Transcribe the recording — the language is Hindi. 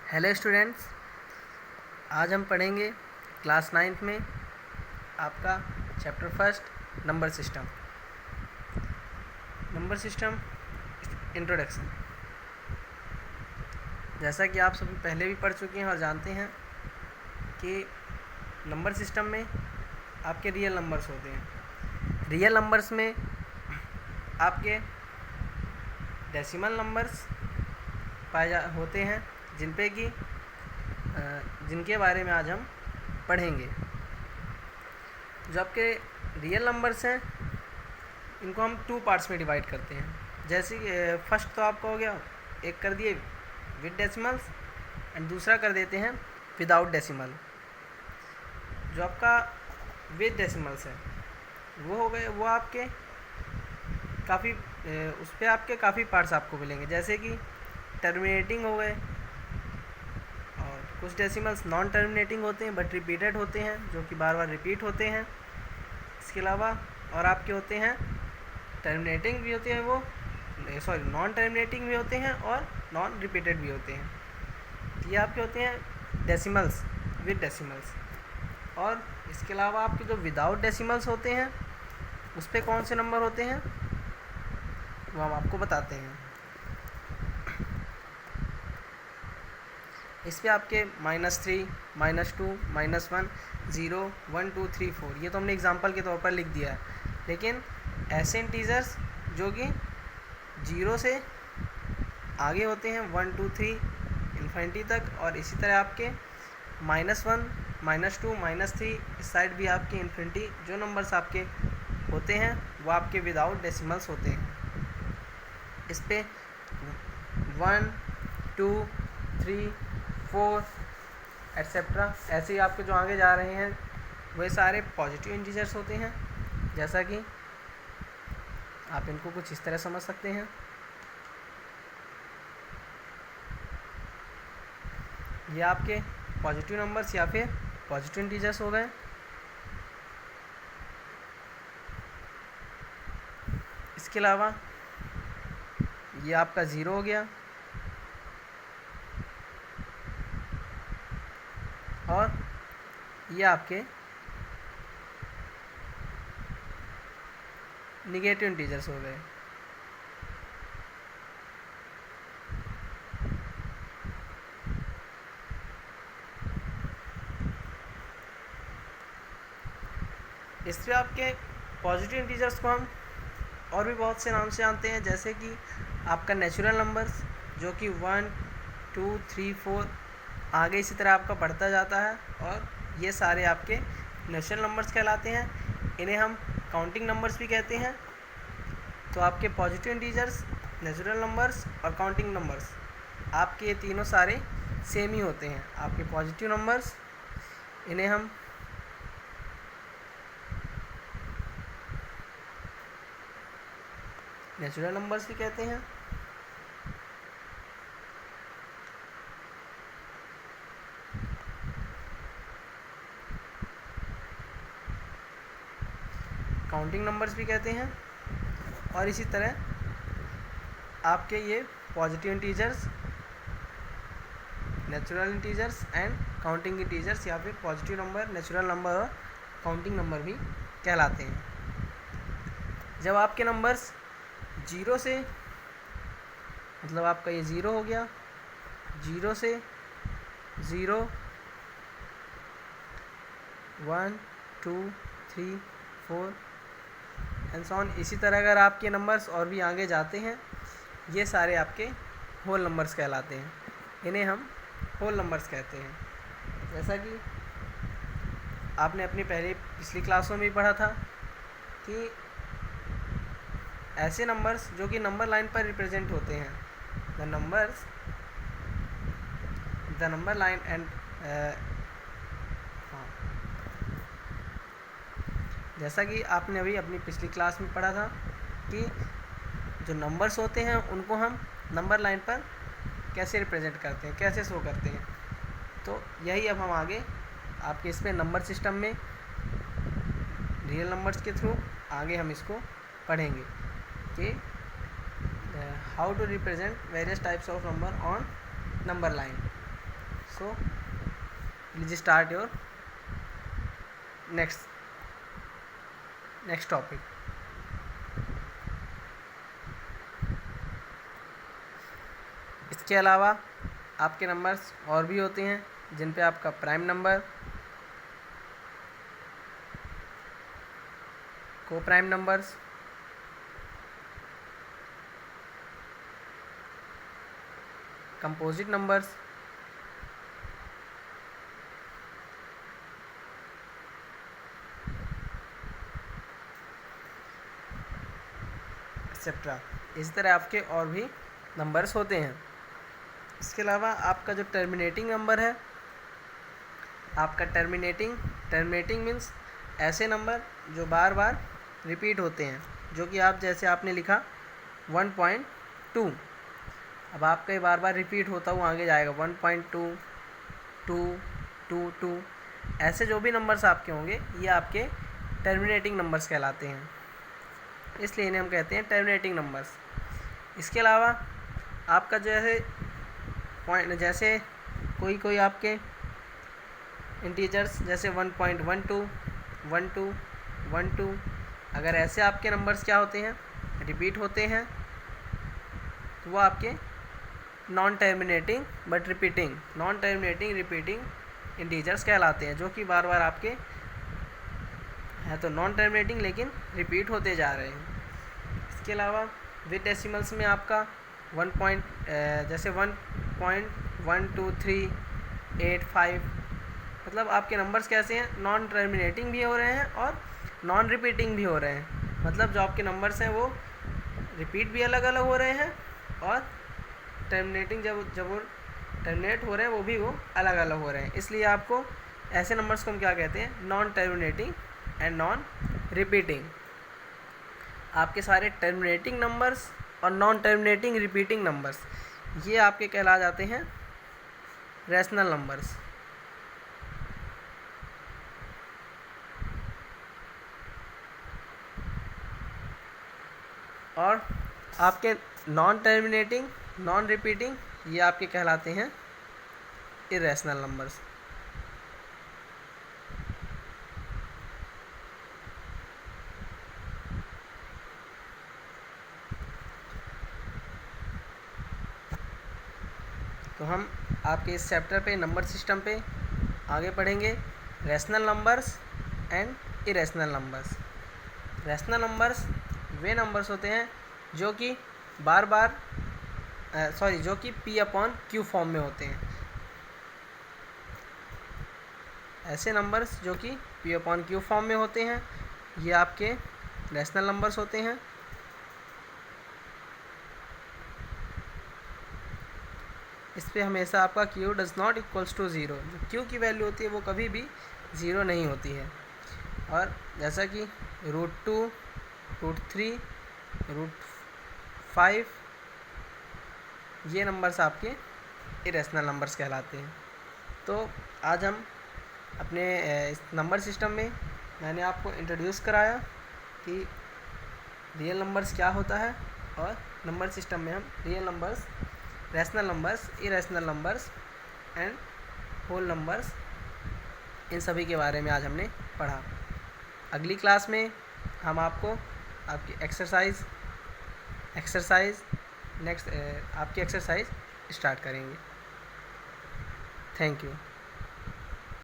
हेलो स्टूडेंट्स, आज हम पढ़ेंगे क्लास 9th में आपका chapter first number system introduction. जैसा कि आप सभी पहले भी पढ़ चुके हैं और जानते हैं कि नंबर सिस्टम में आपके रियल नंबर्स होते हैं। रियल नंबर्स में आपके डेसिमल नंबर्स होते हैं जिनके बारे में आज हम पढ़ेंगे। जो आपके रियल नंबर्स हैं इनको हम 2 पार्ट्स में डिवाइड करते हैं। जैसे कि फर्स्ट तो आपका हो गया, एक कर दिए विद डेसिमल्स एंड दूसरा कर देते हैं विदाउट डेसिमल। जो आपका विद डेसिमल्स है वो हो गए, वो आपके काफ़ी उस पर आपके काफ़ी पार्ट्स आपको मिलेंगे, जैसे कि टर्मिनेटिंग हो गए, और कुछ डेसिमल्स नॉन टर्मिनेटिंग होते हैं बट रिपीटेड होते हैं, जो कि बार बार रिपीट होते हैं। इसके अलावा और आपके होते हैं टर्मिनेटिंग भी होते हैं, वो नॉन टर्मिनेटिंग भी होते हैं और नॉन रिपीटेड भी होते हैं। ये आपके होते हैं डेसिमल्स, विद डेसिमल्स। और इसके अलावा आपके जो विदाउट डेसिमल्स होते हैं उस पर कौन से नंबर होते हैं वो हम आपको बताते हैं। इस पर आपके -3, -2, -1, 0, 1, 2, 3, 4 ये तो हमने एग्जांपल के तौर पर लिख दिया है। लेकिन ऐसे इंटीजर्स जो कि 0 से आगे होते हैं 1, 2, 3 इन्फिनिटी तक, और इसी तरह आपके -1, -2, -3 इस साइड भी आपके इन्फिनिटी जो नंबर्स आपके होते हैं वो आपके विदाउट डेसिमल्स होते हैं। इस पे 1, 2, 3, 4 एट्सेट्रा ऐसे ही आपके जो आगे जा रहे हैं वे सारे पॉजिटिव इंटीजर्स होते हैं। जैसा कि आप इनको कुछ इस तरह समझ सकते हैं। ये आपके पॉजिटिव नंबर्स या फिर पॉजिटिव इंटीजर्स हो गए। इसके अलावा ये आपका 0 हो गया, और ये आपके निगेटिव इंटीजर्स हो गए। इस पे आपके पॉजिटिव इंटीजर्स को हम और भी बहुत से नाम से जानते हैं, जैसे कि आपका नेचुरल नंबर्स जो कि 1, 2, 3, 4 आगे इसी तरह आपका बढ़ता जाता है, और ये सारे आपके नेचुरल नंबर्स कहलाते हैं। इन्हें हम काउंटिंग नंबर्स भी कहते हैं। तो आपके पॉजिटिव इंटीजर्स, नेचुरल नंबर्स और काउंटिंग नंबर्स आपके ये तीनों सारे सेम ही होते हैं। आपके पॉजिटिव नंबर्स इन्हें हम नेचुरल नंबर्स भी कहते हैं। काउंटिंग नंबर्स भी कहते हैं। और इसी तरह आपके ये positive integers, natural integers and counting integers या फिर पॉजिटिव नंबर, नेचुरल नंबर और काउंटिंग नंबर भी कहलाते हैं। जब आपके नंबर्स 0 से, मतलब आपका ये 0 हो गया, 0 से 0, 1, 2, 3, 4 एंड सो ऑन। इसी तरह अगर आपके नंबर्स और भी आगे जाते हैं ये सारे आपके होल नंबर्स कहलाते हैं। इन्हें हम होल नंबर्स कहते हैं। जैसा कि आपने अपनी पिछली क्लासों में भी पढ़ा था कि ऐसे नंबर्स जो कि नंबर लाइन पर रिप्रेजेंट होते हैं, द नंबर लाइन एंड जैसा कि आपने अभी अपनी पिछली क्लास में पढ़ा था कि जो नंबर्स होते हैं उनको हम नंबर लाइन पर कैसे रिप्रेजेंट करते हैं, कैसे शो करते हैं। तो यही अब हम आगे आपके इस पे नंबर सिस्टम में रियल नंबर्स के थ्रू आगे हम इसको पढ़ेंगे कि how to represent various types of number on number line. So please start your next topic. इसके अलावा आपके नंबर्स और भी होते हैं जिन पे आपका प्राइम नंबर, को prime numbers, composite numbers, etcetera, इस तरह आपके और भी नंबर्स होते हैं। इसके अलावा आपका जो टर्मिनेटिंग नंबर है, आपका टर्मिनेटिंग मीन्स ऐसे नंबर जो बार बार रिपीट होते हैं, जो कि आप जैसे आपने लिखा 1.2, अब आपका ये बार बार रिपीट होता हुआ आगे जाएगा 1.2, 2, 2, 2, ऐसे जो भी नंबर्स आपके होंगे ये आपके टर्मिनेटिंग नंबर्स कहलाते हैं, इसलिए इन्हें हम कहते हैं टर्मिनेटिंग नंबर्स। इसके अलावा आपका जैसे कोई आपके इंटीजर्स जैसे 1.12, 12, 12, अगर ऐसे आपके नंबर्स क्या होते हैं, रिपीट होते हैं, तो वो आपके नॉन टर्मिनेटिंग रिपीटिंग इंटीजर्स कहलाते हैं, जो कि बार बार आपके हैं तो नॉन टर्मिनेटिंग लेकिन रिपीट होते जा रहे हैं। इसके अलावा विद डेसिमल्स में आपका जैसे 1.12385, मतलब आपके नंबर्स कैसे हैं, नॉन टर्मिनेटिंग भी हो रहे हैं और नॉन रिपीटिंग भी हो रहे हैं, मतलब जो आपके नंबर्स हैं वो रिपीट भी अलग अलग हो रहे हैं और टर्मिनेटिंग जब वो टर्मिनेट हो रहे हैं वो अलग अलग हो रहे हैं। इसलिए आपको ऐसे नंबर्स को हम क्या कहते हैं, non terminating and non repeating. आपके सारे टर्मिनेटिंग नंबर्स और नॉन टर्मिनेटिंग रिपीटिंग नंबर्स ये आपके कहला जाते हैं रैशनल नंबर्स। और आपके नॉन टर्मिनेटिंग, नॉन रिपीटिंग ये आपके कहलाते हैं इरेशनल नंबर्स। तो हम आपके इस चैप्टर पे नंबर सिस्टम पे आगे पढ़ेंगे rational numbers and irrational numbers. Rational numbers way numbers होते हैं जो कि जो कि P/Q फॉर्म में होते हैं। ऐसे नंबर्स जो कि P/Q फॉर्म में होते हैं ये आपके रैशनल नंबर्स होते हैं। इस पर हमेशा आपका Q does not equals to zero, जो Q की वैल्यू होती है वो कभी भी ज़ीरो नहीं होती है। और जैसा कि √2, √3, √5 ये नंबर्स आपके इरेशनल नंबर्स कहलाते हैं। तो आज हम अपने इस नंबर सिस्टम में मैंने आपको इंट्रोड्यूस कराया कि रियल नंबर्स क्या होता है, और नंबर सिस्टम में हम real numbers, rational numbers, irrational numbers and whole numbers, इन सभी के बारे में आज हमने पढ़ा। अगली क्लास में हम आपको आपकी एक्सरसाइज स्टार्ट करेंगे। Thank you.